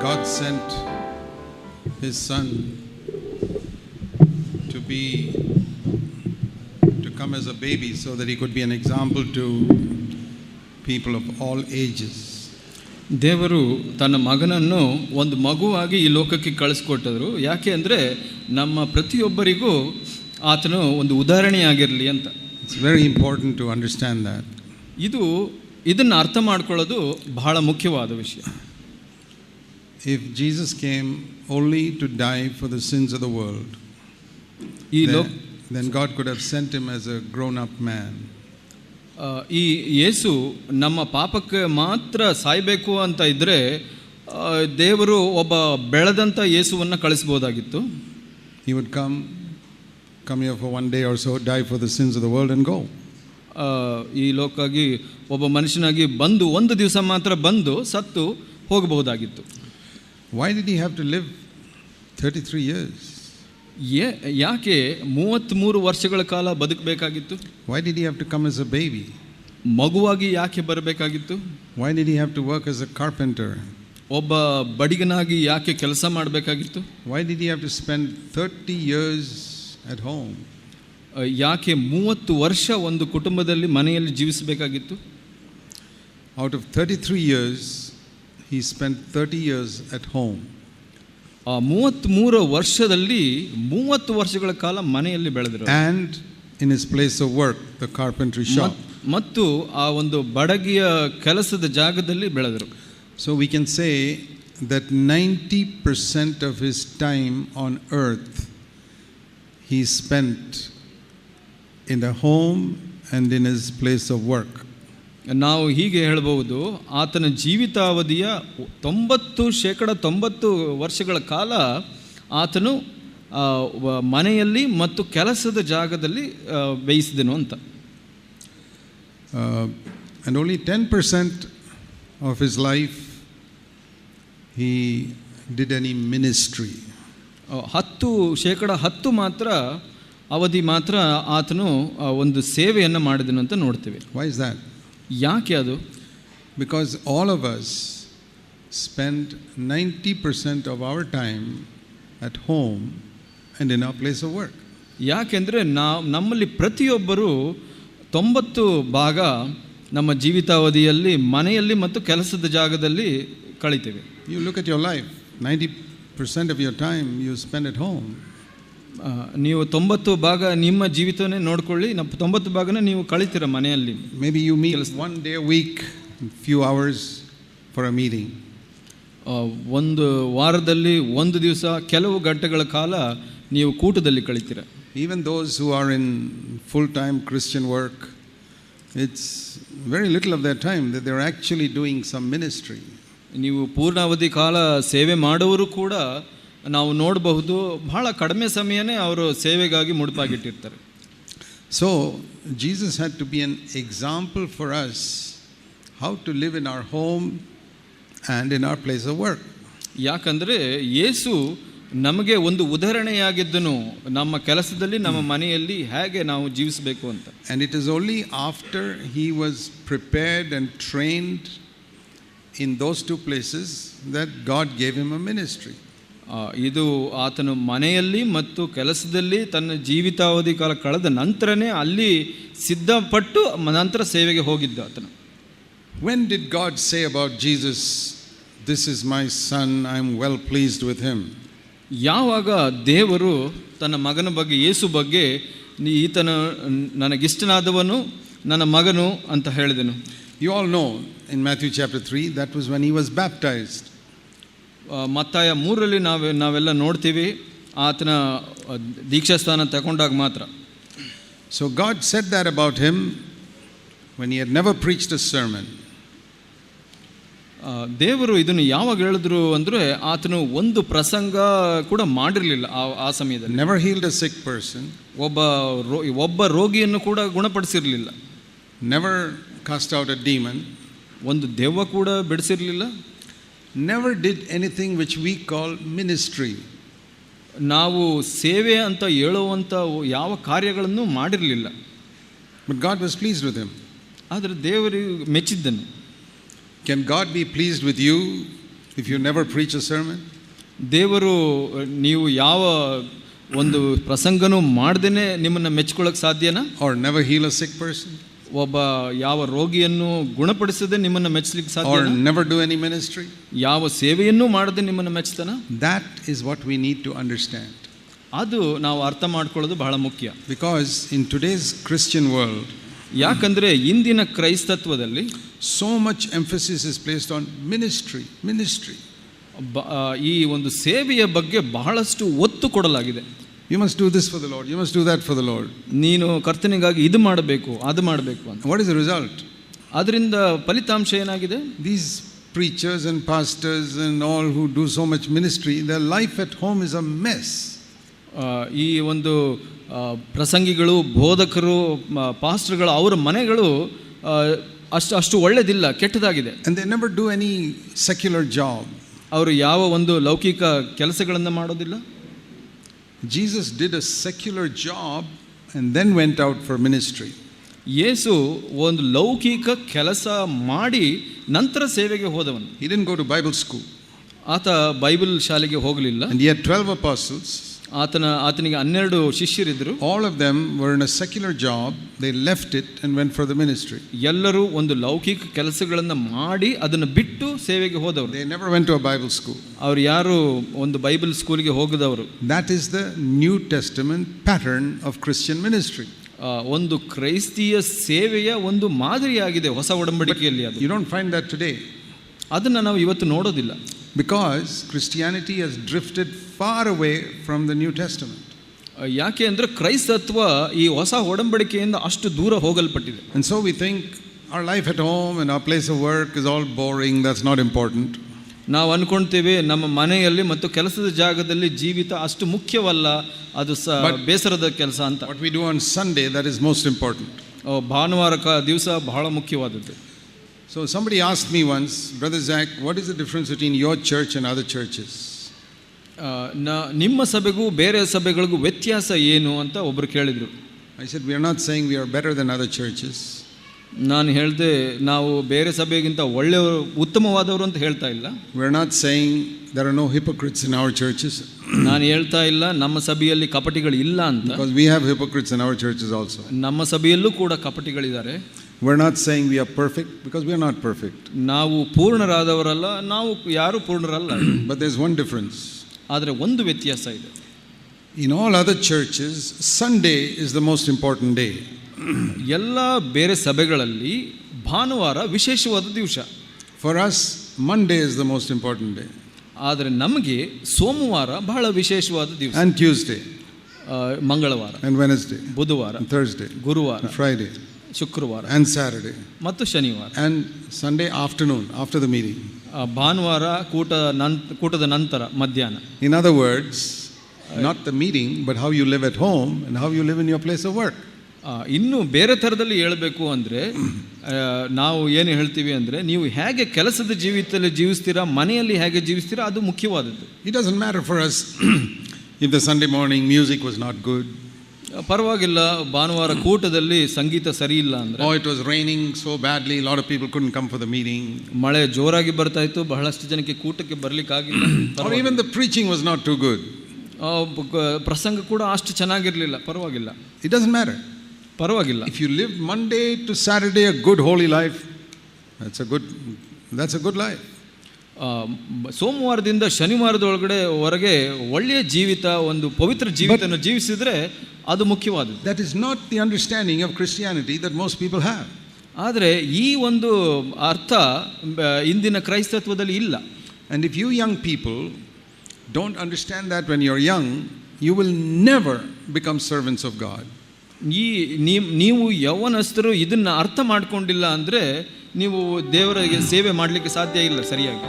God sent His Son to come as a baby so that He could be an example to people of all ages. ದೇವರು ತನ್ನ ಮಗನನ್ನು ಒಂದು ಮಗುವಾಗಿ ಈ ಲೋಕಕ್ಕೆ ಕಳಿಸ್ಕೊಟ್ಟಿದ್ರು. ಯಾಕೆ ಅಂದರೆ ನಮ್ಮ ಪ್ರತಿಯೊಬ್ಬರಿಗೂ ಆತನು ಒಂದು ಉದಾಹರಣೆಯಾಗಿರಲಿ ಅಂತ. It's very important to understand that. ಇದನ್ನು ಅರ್ಥ ಮಾಡ್ಕೊಳ್ಳೋದು ಬಹಳ ಮುಖ್ಯವಾದ ವಿಷಯ. If Jesus came only to die for the sins of the world, then God could have sent him as a grown-up man. ಈ ಯೇಸು ನಮ್ಮ ಪಾಪಕ್ಕೆ ಮಾತ್ರ ಸಾಯಬೇಕು ಅಂತ ಇದ್ದರೆ ದೇವರು ಒಬ್ಬ ಬೆಳೆದಂಥ ಯೇಸುವನ್ನು ಕಳಿಸ್ಬೋದಾಗಿತ್ತು. He would come here for one day or so, die for the sins of the world and go. ಈ ಲೋಕಾಗಿ ಒಬ್ಬ ಮನುಷ್ಯನಾಗಿ ಬಂದು ಒಂದು ದಿವಸ ಮಾತ್ರ ಬಂದು ಸತ್ತು ಹೋಗಬಹುದಾಗಿತ್ತು. Why did he have to live 33 years? ಯಾಕೆ 33 ವರ್ಷಗಳ ಕಾಲ ಬದುಕಬೇಕಾಗಿತ್ತು? Why did he have to come as a baby? ಮಗುವಾಗಿ ಯಾಕೆ ಬರಬೇಕಾಗಿತ್ತು? Why did he have to work as a carpenter? ಒಬ್ಬ ಬಡಿಗನಾಗಿ ಯಾಕೆ ಕೆಲಸ ಮಾಡಬೇಕಾಗಿತ್ತು? Why did he have to spend 30 years at home? ಯಾಕೆ 30 ವರ್ಷ ಒಂದು ಕುಟುಂಬದಲ್ಲಿ ಮನೆಯಲ್ಲಿ ಜೀವಿಸಬೇಕಾಗಿತ್ತು? Out of 33 years, he spent 30 years at home. 33 ವರ್ಷದಲ್ಲಿ 30 ವರ್ಷಗಳ ಕಾಲ ಮನೆಯಲ್ಲಿ ಬೆಳೆದರು. And in his place of work, the carpentry shop. ಮತ್ತು ಆ ಒಂದು ಬಡಗಿಯ ಕೆಲಸದ ಜಾಗದಲ್ಲಿ ಬೆಳೆದರು. So we can say that 90% of his time on earth he spent in the home and in his place of work. ನಾವು ಹೀಗೆ ಹೇಳಬಹುದು, ಆತನ ಜೀವಿತಾವಧಿಯ 90% ವರ್ಷಗಳ ಕಾಲ ಆತನು ಮನೆಯಲ್ಲಿ ಮತ್ತು ಕೆಲಸದ ಜಾಗದಲ್ಲಿ ವ್ಯಯಿಸಿದನು ಅಂತ. And only 10% of his life he did any ministry. 10% ಮಾತ್ರ ಅವಧಿ ಮಾತ್ರ ಆತನು ಒಂದು ಸೇವೆಯನ್ನು ಮಾಡಿದನು ಅಂತ ನೋಡ್ತೇವೆ. Why is that? ಯಾಕೆ ಅದು? Because all of us spend 90% of our time at home and in our place of work. ಯಾಕೆಂದರೆ ನಮ್ಮಲ್ಲಿ ಪ್ರತಿಯೊಬ್ಬರು 90 ಭಾಗ ನಮ್ಮ ಜೀವಿತಾವಧಿಯಲ್ಲಿ ಮನೆಯಲ್ಲಿ ಮತ್ತು ಕೆಲಸದ ಜಾಗದಲ್ಲಿ ಕಳೀತೇವೆ. You look at your life, 90% of your time you spend at home. ನೀವು 90 ಭಾಗ ನಿಮ್ಮ ಜೀವಿತವನ್ನೇ ನೋಡ್ಕೊಳ್ಳಿ, 90 ಭಾಗನ ನೀವು ಕಳೀತೀರ ಮನೆಯಲ್ಲಿ. Maybe you meet one day a week, few hours for a meeting. ಒಂದು ವಾರದಲ್ಲಿ ಒಂದು ದಿವಸ ಕೆಲವು ಗಂಟೆಗಳ ಕಾಲ ನೀವು ಕೂಟದಲ್ಲಿ ಕಳೀತೀರ. Even those who are in full-time Christian work, it's very little of their time that they're actually doing some ministry. ನೀವು ಪೂರ್ಣಾವಧಿ ಕಾಲ ಸೇವೆ ಮಾಡುವವರು ಕೂಡ ನಾವು ನೋಡಬಹುದು, ಬಹಳ ಕಡಿಮೆ ಸಮಯನೇ ಅವರು ಸೇವೆಗಾಗಿ ಮುಡುಪಾಗಿಟ್ಟಿರ್ತಾರೆ. So Jesus had to be an example for us how to live in our home and in our place of work. ಯಾಕಂದರೆ ಯೇಸು ನಮಗೆ ಒಂದು ಉದಾಹರಣೆಯಾಗಿದ್ದನು, ನಮ್ಮ ಕೆಲಸದಲ್ಲಿ ನಮ್ಮ ಮನೆಯಲ್ಲಿ ಹೇಗೆ ನಾವು ಜೀವಿಸಬೇಕು ಅಂತ. And it is only after he was prepared and trained in those two places that God gave him a ministry. ಇದು ಆತನು ಮನೆಯಲ್ಲಿ ಮತ್ತು ಕೆಲಸದಲ್ಲಿ ತನ್ನ ಜೀವಿತಾವಧಿ ಕಾಲ ಕಳೆದ ನಂತರನೇ ಅಲ್ಲಿ ಸಿದ್ಧಪಟ್ಟು ನಂತರ ಸೇವೆಗೆ ಹೋಗಿದ್ದ ಆತನು. When did God say about Jesus, "This is my son, I am well pleased with him"? ಯಾವಾಗ ದೇವರು ತನ್ನ ಮಗನ ಬಗ್ಗೆ, ಯೇಸು ಬಗ್ಗೆ, ಈತನ ನನಗಿಷ್ಟನಾದವನು ನನ್ನ ಮಗನು ಅಂತ ಹೇಳಿದನು? You all know in Matthew chapter 3, that was when he was baptized. ಮತ್ತಾಯ 3ರಲ್ಲಿ ನಾವೆಲ್ಲ ನೋಡ್ತೀವಿ, ಆತನ ದೀಕ್ಷಾಸ್ಥಾನ ತಗೊಂಡಾಗ ಮಾತ್ರ. So God said that about him when he had never preached a sermon. ದೇವರು ಇದನ್ನು ಯಾವಾಗ ಹೇಳಿದ್ರು ಅಂದರೆ ಆತನು ಒಂದು ಪ್ರಸಂಗ ಕೂಡ ಮಾಡಿರಲಿಲ್ಲ ಆ ಸಮಯದಲ್ಲಿ. Never healed a sick person. ಒಬ್ಬ ರೋಗಿಯನ್ನು ಕೂಡ ಗುಣಪಡಿಸಿರಲಿಲ್ಲ. Never cast out a demon. ಒಂದು ದೆವ್ವ ಕೂಡ ಬಿಡಿಸಿರಲಿಲ್ಲ. Never did anything which we call ministry. ನಾವು ಸೇವೆ ಅಂತ ಹೇಳುವಂಥ ಯಾವ ಕಾರ್ಯಗಳನ್ನು ಮಾಡಿರಲಿಲ್ಲ. But God was pleased with him. ಆದರೆ ದೇವರು ಮೆಚ್ಚಿದ್ದನು. Can God be pleased with you If you never preach a sermon, ದೇವರು ನೀವು ಯಾವ ಒಂದು ಪ್ರಸಂಗನೂ ಮಾಡ್ದೇನೆ ನಿಮ್ಮನ್ನು ಮೆಚ್ಕೊಳ್ಳೋಕೆ ಸಾಧ್ಯನಾ? or never heal a sick person, ಒಬ್ಬ ಯಾವ ರೋಗಿಯನ್ನು ಗುಣಪಡಿಸದೆ ನಿಮ್ಮನ್ನು ಮೆಚ್ಚಲಿಕ್ಕೆ or ಸಾಧ್ಯ? never do any ministry, ಯಾವ ಸೇವೆಯನ್ನೂ ಮಾಡದೆ ನಿಮ್ಮನ್ನು ಮೆಚ್ತಾನ? that is what we need to understand. ಅದು ನಾವು ಅರ್ಥ ಮಾಡ್ಕೊಳ್ಳೋದು ಬಹಳ ಮುಖ್ಯ. Because in today's Christian world, ಯಾಕಂದ್ರೆ ಇಂದಿನ ಕ್ರೈಸ್ತತ್ವದಲ್ಲಿ so much emphasis is placed on ministry. ಈ ಒಂದು ಸೇವೆಯ ಬಗ್ಗೆ ಬಹಳಷ್ಟು ಒತ್ತು ಕೊಡಲಾಗಿದೆ. You must do this for the Lord, you must do that for the Lord. ನೀನು ಕರ್ತನಿಗಾಗಿ ಇದು ಮಾಡಬೇಕು, ಅದು ಮಾಡಬೇಕು ಅಂತ. What is the result? ಅದರಿಂದ ಫಲಿತಾಂಶ ಏನಾಗಿದೆ? These preachers and pastors and all who do so much ministry, their life at home is a mess. ಈ ಒಂದು ಪ್ರಸಂಗಿಗಳು, ಬೋಧಕರು, ಪಾಸ್ಟರ್ಗಳು, ಅವರ ಮನೆಗಳು ಅಷ್ಟು ಒಳ್ಳೆದಿಲ್ಲ, ಕೆಟ್ಟದಾಗಿದೆ. And they never do any secular job. ಅವರು ಯಾವ ಒಂದು ಲೌಕಿಕ ಕೆಲಸಗಳನ್ನು ಮಾಡೋದಿಲ್ಲ. Jesus did a secular job and then went out for ministry. ಯೇಸು ಒಂದು ಲೌಕಿಕ ಕೆಲಸ ಮಾಡಿ ನಂತರ ಸೇವೆಗೆ ಹೋದವನು. He didn't go to Bible school. ಆತ ಬೈಬಲ್ ಶಾಲೆಗೆ ಹೋಗಲಿಲ್ಲ. And he had 12 apostles. ಆತನಿಗೆ 12 ಶಿಷ್ಯರಿದ್ದರು. All of them were in a secular job. They left it and went for the ministry. ಎಲ್ಲರೂ ಒಂದು ಲೌಕಿಕ ಕೆಲಸಗಳನ್ನು ಮಾಡಿ ಅದನ್ನು ಬಿಟ್ಟು ಸೇವೆಗೆ ಹೋದವರು. They never went to a Bible school. ಅವರು ಯಾರು ಒಂದು ಬೈಬಲ್ ಸ್ಕೂಲ್ಗೆ ಹೋಗದವರು. That is the New Testament pattern of Christian ministry. ಒಂದು ಕ್ರೈಸ್ತಿಯ ಸೇವೆಯ ಒಂದು ಮಾದರಿಯಾಗಿದೆ ಹೊಸ ಒಡಂಬಡಿಕೆಯಲ್ಲಿ ಅದು. You don't find that today. ಅದನ್ನು ನಾವು ಇವತ್ತು ನೋಡೋದಿಲ್ಲ. Because Christianity has drifted far away from the New Testament. ಯಾಕೆ ಅಂದರೆ ಕ್ರೈಸ್ತತ್ವ ಈ ಹೊಸ ಒಡಂಬಡಿಕೆಯಿಂದ ಅಷ್ಟು ದೂರ ಹೋಗಲ್ಪಟ್ಟಿದೆ. And so we think our life at home and our place of work is all boring, that's not important. ನಾವು ಅನ್ಕೊಳ್ತೇವೆ ನಮ್ಮ ಮನೆಯಲ್ಲಿ ಮತ್ತು ಕೆಲಸದ ಜಾಗದಲ್ಲಿ ಜೀವಿತ ಅಷ್ಟು ಮುಖ್ಯವಲ್ಲ, ಅದು ಬೇಸರದ ಕೆಲಸ ಅಂತ. What we do on Sunday, that is most important. ಭಾನುವಾರ ದಿವಸ ಬಹಳ ಮುಖ್ಯವಾದದ್ದು. So somebody asked me once, Brother Zach, what is the difference between your church and other churches? ನಿಮ್ಮ ಸಭೆಗೂ ಬೇರೆ ಸಭೆಗಳಿಗೂ ವ್ಯತ್ಯಾಸ ಏನು ಅಂತ ಒಬ್ರು ಕೇಳಿದ್ರು. I said, we are not saying we are better than other churches. ನಾನು ಹೇಳಿದೆ, ನಾವು ಬೇರೆ ಸಭೆಗಿಂತ ಒಳ್ಳೆಯವರು, ಉತ್ತಮವಾದವರು ಅಂತ ಹೇಳ್ತಾ ಇಲ್ಲ. We are not saying there are no hypocrites in our churches. ನಾನು ಹೇಳ್ತಾ ಇಲ್ಲ ನಮ್ಮ ಸಭೆಯಲ್ಲಿ ಕಪಟಿಗಳು ಇಲ್ಲ ಅಂತ. Because we have hypocrites in our churches also. ನಮ್ಮ ಸಭೆಯಲ್ಲೂ ಕೂಡ ಕಪಟಿಗಳಿದ್ದಾರೆ. We are not saying we are perfect, because we are not perfect. ನಾವು ಪೂರ್ಣರಾದವರಲ್ಲ, ನಾವು ಯಾರು ಪೂರ್ಣರಲ್ಲ. But there's one difference. ಆದರೆ ಒಂದು ವ್ಯತ್ಯಾಸ ಇದೆ. In all other churches, Sunday is the most important day. ಎಲ್ಲ ಬೇರೆ ಸಭೆಗಳಲ್ಲಿ ಭಾನುವಾರ ವಿಶೇಷವಾದ ದಿವಸ. For us, Monday is the most important day. ಆದರೆ ನಮಗೆ ಸೋಮವಾರ ಬಹಳ ವಿಶೇಷವಾದ ದಿವಸ. And Tuesday. ಮಂಗಳವಾರ. And Wednesday. ಬುಧವಾರ. And Thursday. ಗುರುವಾರ. And Friday. ಶುಕ್ರವಾರ. And Saturday. ಮತ್ತು ಶನಿವಾರ. And Sunday afternoon, after the meeting. ಭಾನುವಾರ ಕೂಟದ ನಂತರ ಮಧ್ಯಾಹ್ನ. In other words, not the meeting, but how you live at home and how you live in your place of work. ಇನ್ನು ಬೇರೆ ಥರದಲ್ಲಿ ಹೇಳಬೇಕು ಅಂದರೆ ನಾವು ಏನು ಹೇಳ್ತೀವಿ ಅಂದರೆ, ನೀವು ಹೇಗೆ ಕೆಲಸದ ಜೀವಿತದಲ್ಲಿ ಜೀವಿಸ್ತೀರಾ, ಮನೆಯಲ್ಲಿ ಹೇಗೆ ಜೀವಿಸ್ತೀರಾ, ಅದು ಮುಖ್ಯವಾದದ್ದು. It doesn't matter for us if the Sunday morning music was not good. ಪರವಾಗಿಲ್ಲ, ಭಾನುವಾರ ಕೂಟದಲ್ಲಿ ಸಂಗೀತ ಸರಿ ಇಲ್ಲ ಅಂದರೆ. Oh, it was raining so badly, a lot of people couldn't come for the meeting. ಮಳೆ ಜೋರಾಗಿ ಬರ್ತಾ ಇತ್ತು, ಬಹಳಷ್ಟು ಜನಕ್ಕೆ ಕೂಟಕ್ಕೆ ಬರ್ಲಿಕ್ಕಾಗಿಲ್ಲ. Or even the preaching was not too good. ಪ್ರಸಂಗ ಕೂಡ ಅಷ್ಟು ಚೆನ್ನಾಗಿರಲಿಲ್ಲ, ಪರವಾಗಿಲ್ಲ. It doesn't matter. ಪರವಾಗಿಲ್ಲ. If you live Monday to Saturday a good holy life, that's a good life. ಸೋಮವಾರದಿಂದ ಶನಿವಾರದೊಳಗಡೆ ಹೊರಗೆ ಒಳ್ಳೆಯ ಜೀವಿತ, ಒಂದು ಪವಿತ್ರ ಜೀವಿತವನ್ನು ಜೀವಿಸಿದ್ರೆ ಅದು ಮುಖ್ಯವಾದದ್ದು. That is not the understanding of Christianity that most people have. ಆದರೆ ಈ ಒಂದು ಅರ್ಥ ಇಂದಿನ ಕ್ರೈಸ್ತತ್ವದಲ್ಲಿ ಇಲ್ಲ. And if you young people don't understand that when you're young, you will never become servants of God. ನೀವು ಯೌವನಸ್ಥರು ಇದನ್ನು ಅರ್ಥ ಮಾಡ್ಕೊಂಡಿಲ್ಲ ಅಂದರೆ ನೀವು ದೇವರಿಗೆ ಸೇವೆ ಮಾಡಲಿಕ್ಕೆ ಸಾಧ್ಯ ಇಲ್ಲ ಸರಿಯಾಗಿ.